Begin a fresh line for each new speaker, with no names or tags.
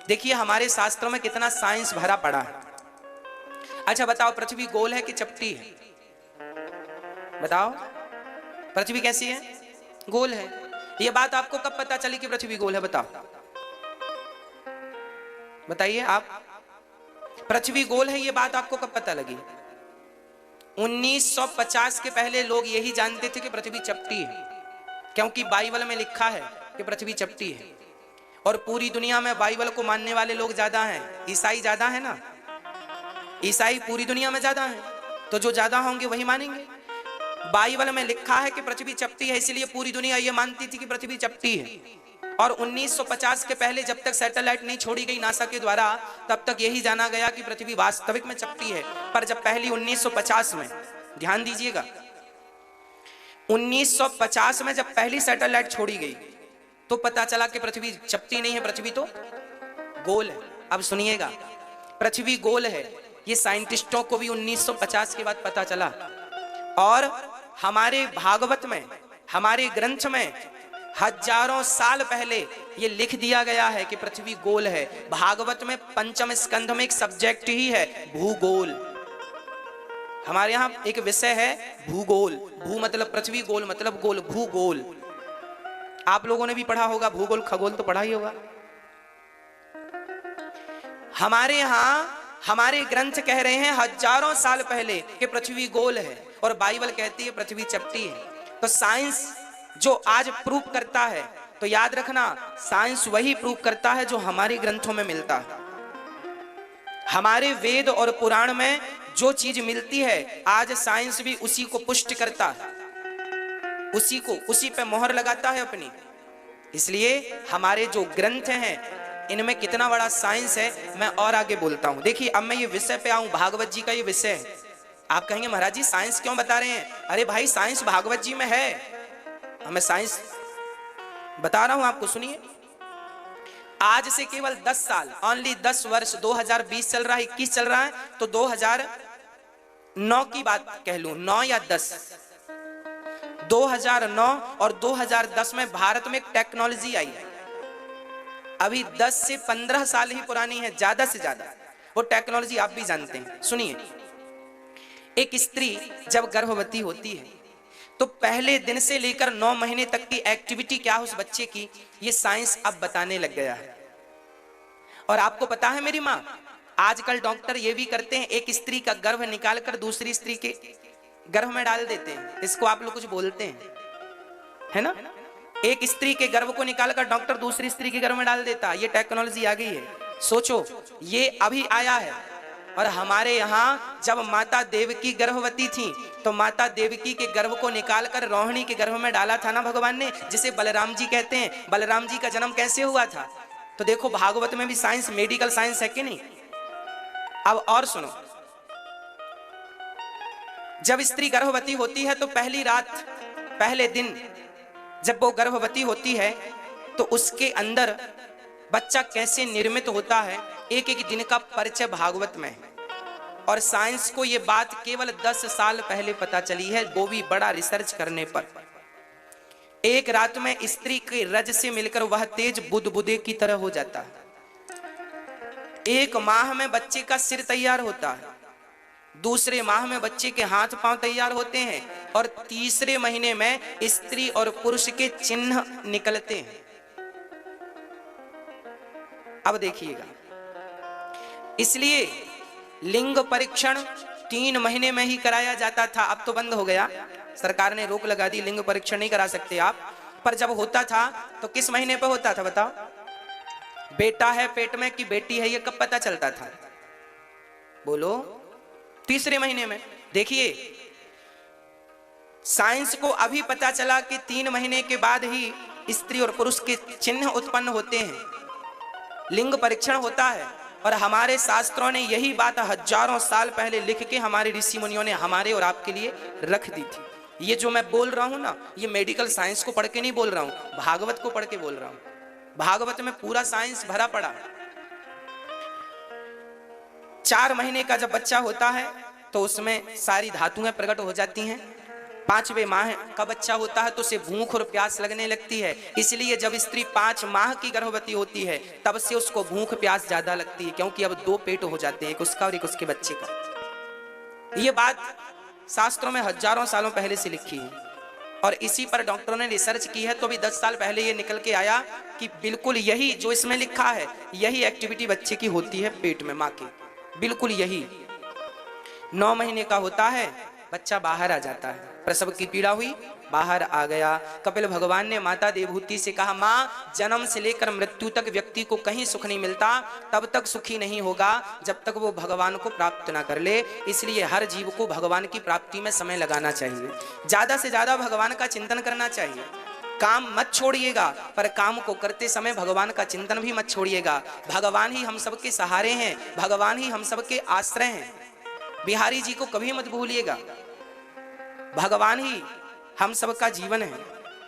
देखिए हमारे शास्त्रों में कितना साइंस भरा पड़ा है। अच्छा बताओ, पृथ्वी गोल है कि चपटी है? बताओ, पृथ्वी कैसी है? गोल है। ये बात आपको कब पता चली कि पृथ्वी गोल है? बताओ, बताइए आप। पृथ्वी गोल है ये बात आपको कब पता लगी? 1950 के पहले लोग यही जानते थे कि पृथ्वी चपटी है, क्योंकि बाइबल में लिखा है कि पृथ्वी चपटी है। और पूरी दुनिया में बाइबल को मानने वाले लोग ज्यादा हैं, ईसाई ज्यादा है ना, ईसाई पूरी दुनिया में ज्यादा हैं, तो जो ज्यादा होंगे वही मानेंगे। बाइबल में लिखा है कि पृथ्वी चपटी है, इसलिए पूरी दुनिया ये मानती थी कि पृथ्वी चपटी है। और 1950 के पहले जब तक सैटेलाइट नहीं छोड़ी गई नासा के द्वारा, तब तक यही जाना गया कि पृथ्वी वास्तविक में चपटी है। पर जब पहली 1950 में, ध्यान दीजिएगा, 1950 में जब पहली सैटेलाइट छोड़ी गई तो पता चला कि पृथ्वी चपटी नहीं है, पृथ्वी तो गोल है। अब सुनिएगा, पृथ्वी गोल है ये साइंटिस्टों को भी 1950 के बाद पता चला। और हमारे भागवत में, हमारे ग्रंथ में हजारों साल पहले ये लिख दिया गया है कि पृथ्वी गोल है। भागवत में पंचम स्कंध में एक सब्जेक्ट ही है भूगोल। हमारे यहाँ एक विषय है भूगोल। भू मतलब पृथ्वी, गोल मतलब गोल, भूगोल। आप लोगों ने भी पढ़ा होगा भूगोल, खगोल तो पढ़ा ही होगा। हमारे यहाँ हमारे ग्रंथ कह रहे हैं हजारों साल पहले कि पृथ्वी गोल है, और बाइबल कहती है पृथ्वी चपटी है। तो साइंस जो आज प्रूफ करता है, तो याद रखना साइंस वही प्रूफ करता है जो हमारे ग्रंथों में मिलता है। हमारे वेद और पुराण में जो चीज मिलती है, आज साइंस भी उसी को पुष्ट करता है, उसी पे मोहर लगाता है अपनी। इसलिए हमारे जो ग्रंथ हैं इनमें कितना बड़ा साइंस है, मैं और आगे बोलता हूं। देखिए अब मैं ये विषय पे आऊं, भागवत जी का ये विषय है। आप कहेंगे महाराज जी साइंस क्यों बता रहे हैं? अरे भाई साइंस भागवत जी में है, मैं साइंस बता रहा हूं आपको, सुनिए। आज से केवल 10 साल, ओनली 10 वर्ष, 2020 चल रहा है, 21 चल रहा है, तो 2009 की बात कह लूं, 9 या 10, 2009 और 2010 में भारत में एक टेक्नोलॉजी आई है, अभी 10 से 15 साल ही पुरानी है, ज्यादा से ज्यादा। वो टेक्नोलॉजी आप भी जानते हैं, सुनिए। एक स्त्री जब गर्भवती होती है तो पहले दिन से लेकर 9 महीने तक की एक्टिविटी क्या है उस बच्चे की, ये साइंस अब बताने लग गया है। और आपको पता है मेरी माँ, आजकल डॉक्टर ये भी करते हैं, एक स्त्री का गर्भ निकालकर दूसरी स्त्री के गर्भ में डाल देते हैं। इसको आप लोग कुछ बोलते हैं, है ना? एक स्त्री के गर्भ को निकालकर डॉक्टर दूसरी स्त्री के गर्भ में डाल देता, ये टेक्नोलॉजी आ गई है। सोचो, ये अभी आया है। और हमारे यहाँ जब माता देवकी गर्भवती थी तो माता देवकी के गर्भ को निकालकर रोहिणी के गर्भ में डाला था ना भगवान ने, जिसे बलराम जी कहते हैं। बलराम जी का जन्म कैसे हुआ था? तो देखो भागवत में भी साइंस, मेडिकल साइंस है कि नहीं। अब और सुनो, जब स्त्री गर्भवती होती है तो पहली रात, पहले दिन जब वो गर्भवती होती है तो उसके अंदर बच्चा कैसे निर्मित होता है, एक एक दिन का परिचय भागवत में है। और साइंस को ये बात केवल 10 साल पहले पता चली है, वो भी बड़ा रिसर्च करने पर। एक रात में स्त्री के रज से मिलकर वह तेज बुदबुदे की तरह हो जाता है। 1 माह में बच्चे का सिर तैयार होता है, दूसरे माह में बच्चे के हाथ पांव तैयार होते हैं, और तीसरे महीने में स्त्री और पुरुष के चिन्ह निकलते हैं। अब देखिएगा, इसलिए लिंग परीक्षण 3 महीने में ही कराया जाता था, अब तो बंद हो गया, सरकार ने रोक लगा दी, लिंग परीक्षण नहीं करा सकते आप। पर जब होता था तो किस महीने पे होता था बताओ? बेटा है पेट में कि बेटी है, ये कब पता चलता था? बोलो, तीसरे महीने में। देखिए साइंस को अभी पता चला कि 3 महीने के बाद ही स्त्री और पुरुष के चिन्ह उत्पन्न होते हैं, लिंग परीक्षण होता है। और हमारे शास्त्रों ने यही बात हजारों साल पहले लिख के हमारे ऋषि मुनियों ने हमारे और आपके लिए रख दी थी। ये जो मैं बोल रहा हूं ना, ये मेडिकल साइंस को पढ़ के नहीं बोल रहा हूं, भागवत को पढ़ के बोल रहा हूं। भागवत में पूरा साइंस भरा पड़ा। 4 महीने का जब बच्चा होता है तो उसमें सारी धातुएं प्रकट हो जाती हैं, 5वें माह का बच्चा होता है तो उसे भूख और प्यास लगने लगती है, इसलिए जब स्त्री 5 माह की गर्भवती होती है तब से उसको भूख प्यास ज्यादा लगती है, क्योंकि अब 2 पेट हो जाते हैं, एक उसका और एक उसके बच्चे का। ये बात शास्त्रों में हजारों सालों पहले से लिखी है और इसी पर डॉक्टरों ने रिसर्च की है, तो भी 10 साल पहले ये निकल के आया कि बिल्कुल यही जो इसमें लिखा है, यही एक्टिविटी बच्चे की होती है पेट में मां के, बिल्कुल यही। 9 महीने का होता है बच्चा बाहर आ जाता है, प्रसव की पीड़ा हुई बाहर आ गया। कपिल भगवान ने माता देवहूति से कहा, माँ जन्म से लेकर मृत्यु तक व्यक्ति को कहीं सुख नहीं मिलता, तब तक सुखी नहीं होगा जब तक वो भगवान को प्राप्त ना कर ले, इसलिए हर जीव को भगवान की प्राप्ति में समय लगाना चाहिए, ज्यादा से ज्यादा भगवान का चिंतन करना चाहिए। काम मत छोड़िएगा, पर काम को करते समय भगवान का चिंतन भी मत छोड़िएगा। भगवान ही हम सबके सहारे हैं, भगवान ही हम सबके आश्रय हैं। बिहारी जी को कभी मत भूलिएगा, भगवान ही हम सबका जीवन है।